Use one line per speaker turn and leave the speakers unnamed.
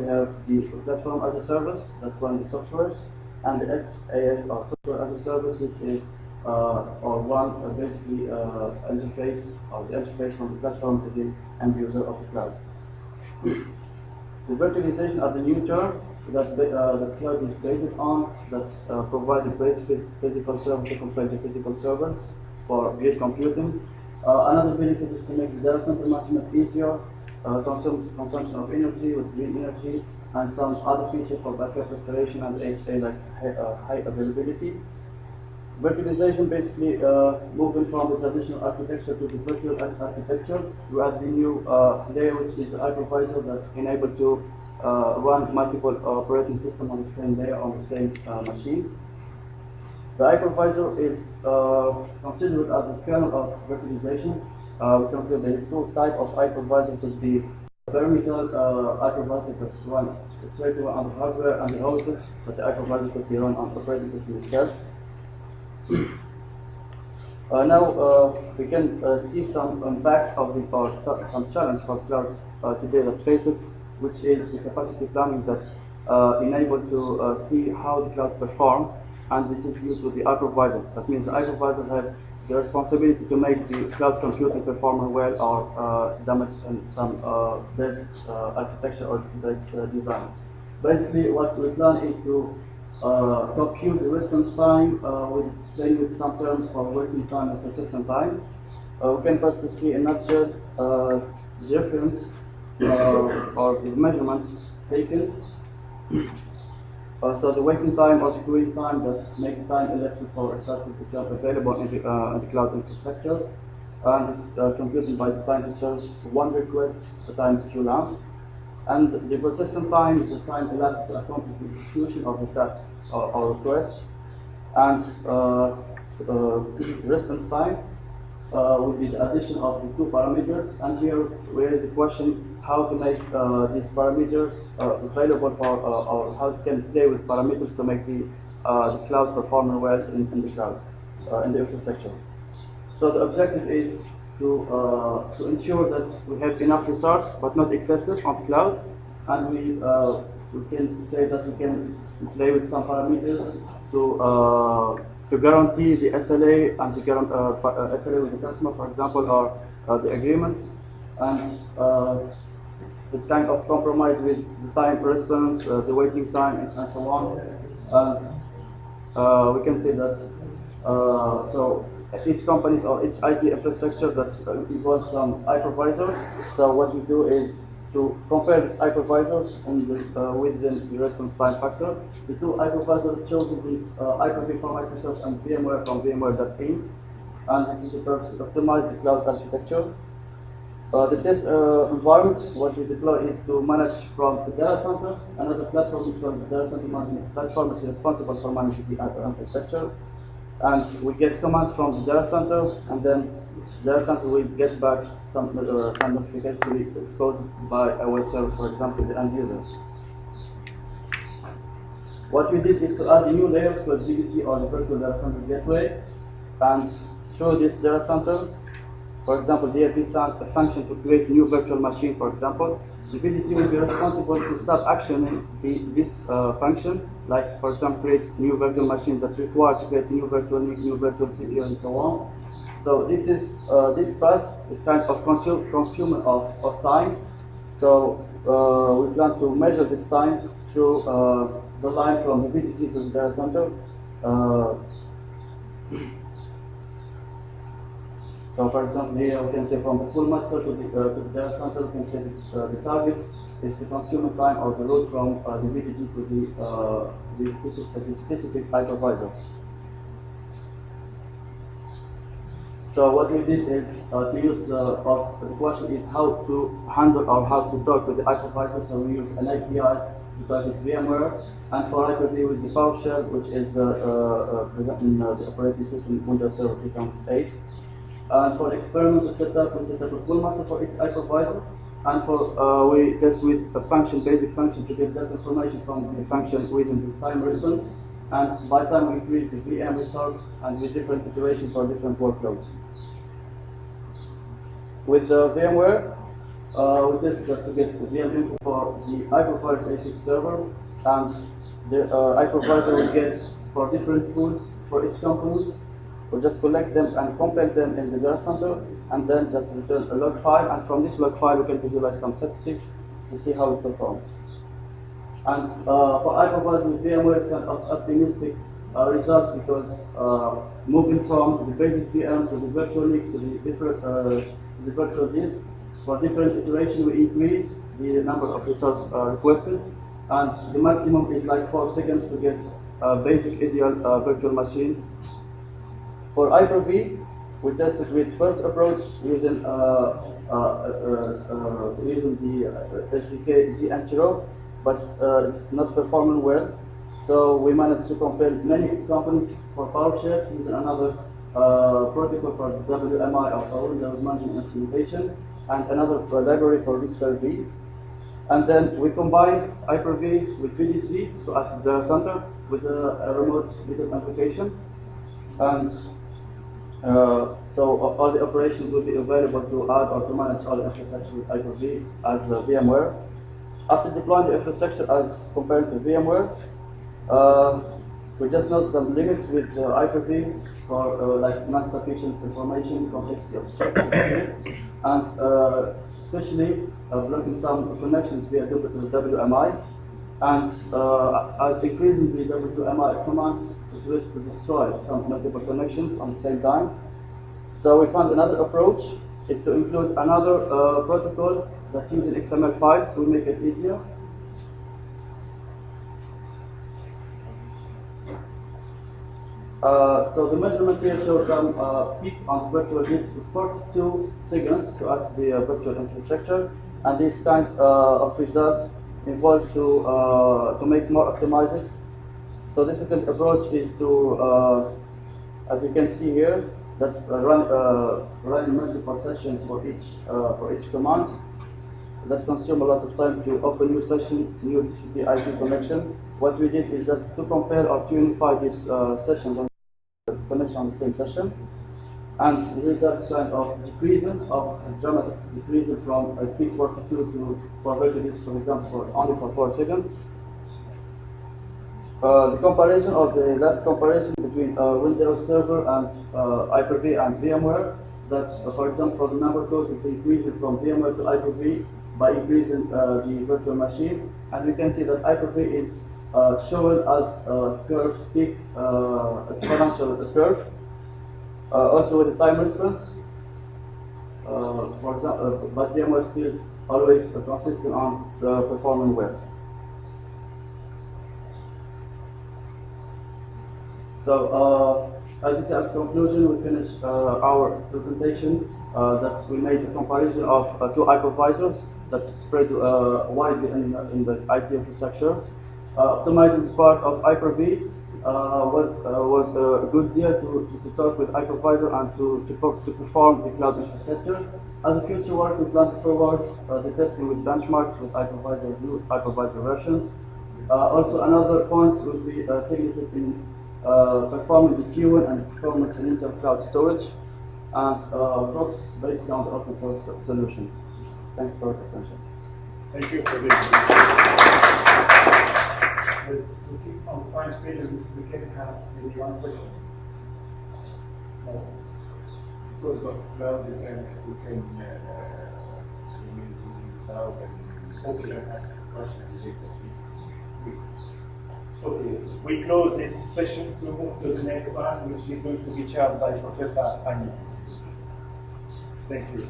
have the platform as a service, that's one of the softwares, and the SaaS or software as a service, which is basically interface or the interface from the platform to the end user of the cloud. The virtualization are the new term that the cloud is based on, that provide the base physical server to compare the physical servers for grid computing. Another benefit is to make the data center management easier, consumption of energy with green energy, and some other features for backup restoration and HA like high availability. Virtualization basically moving from the traditional architecture to the virtual architecture. We add the new layer, which is the hypervisor that enable to run multiple operating systems on the same layer on the same machine. The hypervisor is considered as the kernel of virtualization. We consider there is two types of hypervisor, to the perimeter hypervisor that runs straight away on the hardware and the hosted, but the hypervisor could be run on the operating system itself. Now we can see some impact of the some challenge for clouds today that face it, which is the capacity planning that enable to see how the cloud perform, and this is due to the hypervisor. That means the hypervisor have the responsibility to make the cloud computing perform well or damage some bad architecture or design. Basically, what we plan is to compute the response time with some terms for waiting time and persistent time. We can first see a nutshell difference or the measurements taken. So the waiting time or the queuing time that makes time elapsed for a service to become available in the cloud infrastructure, and it's computed by the time to serve one request times queue length. And the persistent time is the time elapsed to accomplish the execution of the task or request. And response time with the addition of the two parameters. And here we have the question how to make these parameters available for, or how you can play with parameters to make the cloud perform well in the cloud, in the infrastructure. So the objective is to ensure that we have enough resource but not excessive on the cloud, and we can say that we can play with some parameters to guarantee the SLA and the SLA with the customer, for example, or the agreements, and it's kind of compromise with the time response, the waiting time, and so on. We can say that so each companies or each IT infrastructure that involves some hypervisors. So what we do is to compare these hypervisors with the response time factor. The two hypervisors chosen is Hyper-V from Microsoft and VMware from VMware.in, and this is to optimize the cloud architecture. The test environment, what we deploy is to manage from the data center. Another platform is called the data center management platform, which is responsible for managing the infrastructure. And we get commands from the data center, and then the data center will get back some notification to be exposed by a web service, for example, the end user. What we did is to add a new layers called VDG or the virtual data center gateway, and through this data center, for example, the IP sent a function to create a new virtual machine, for example. The VDG will be responsible to start actioning this function, like, for example, create a new virtual machine that's required to create a new virtual NIC, new virtual CPU, and so on. So this is this path is kind of consumer of time. So we plan to measure this time through the line from the VDG to the data center. So for example, here we can say from the full master to the data center, we can say the target is the consumer time or the route from the VDG to the specific hypervisor. So what we did is to use, the question is how to handle or how to talk with the hypervisor. So we use an API to talk with VMware, and for Hyper-V with the PowerShell, which is present in the operating system Windows Server 2008. And for experimental setup, we set up a full master for each hypervisor, and for we test with a function, basic function, to get that information from the function within the time response. And by time we increase the VM resource and with different iterations for different workloads. With the VMware, we tested that to get the VM info for the hypervisor ASIC server, and the hypervisor will get for different pools for each component. We'll just collect them and compile them in the data center, and then just return a log file, and from this log file we can visualize some statistics to see how it performs. And for hypervisor with VMware, it's kind of optimistic results because moving from the basic VM to the virtual NIC to the different the virtual disk, for different iterations we increase the number of resources requested, and the maximum is like 4 seconds to get a basic ideal virtual machine. For Hyper-V, we tested with first approach using the SDK G but it's not performing well. So we managed to compare many components for PowerShell using another protocol for WMI or Windows Management Instrumentation, and another library for Whisper-V. And then we combined Hyper-V with VDG to ask the data center with a remote video application. And so all the operations will be available to add or to manage all the infrastructure with Hyper-V as VMware. After deploying the infrastructure as compared to VMware, we just noticed some limits with Hyper-V for like not sufficient information, complexity of circuits, and especially blocking some connections via WMI. And as increasingly WMI commands is risk to destroy some multiple connections on the same time. So we found another approach is to include another protocol that uses XML files, so we make it easier. So the measurement here shows some peak on the virtual disk for 42 seconds to ask the virtual infrastructure, and this kind of results involved to make more optimized. So the second approach is to, as you can see here, that run multiple sessions for each command. That consume a lot of time to open new session, new TCP IP connection. What we did is just to compare or to unify these sessions on connection on the same session, and the results kind of decreasing, of dramatic decreasing from peak 42 to for virtual disk, for example, only for 4 seconds. The comparison of the last comparison between Windows Server and Hyper-V and VMware, that for example for the number codes is increasing from VMware to Hyper-V by increasing the virtual machine, and we can see that Hyper-V is shown as curve peak exponential curve. Also with the time response, for example, but VMware is still always consistent on performing well. So, as you see, as conclusion, we finished our presentation that we made a comparison of two hypervisors that spread widely in the IT infrastructure. Optimizing part of Hyper-V was a good deal to talk with hypervisor and to perform the cloud infrastructure. As a future work, we plan to forward the testing with benchmarks with hypervisor versions. Also, another point will be significant performing the queuing and performance in inter-cloud storage, and props based on the open source solutions. Thanks for your attention.
Thank you for this. We'll keep on the time speed and we can have maybe one question. No?
Because of cloud, we can cloud and we can ask questions later.
Okay, we close this session to move to the next one, which is going to be chaired by Professor Ani. Thank you.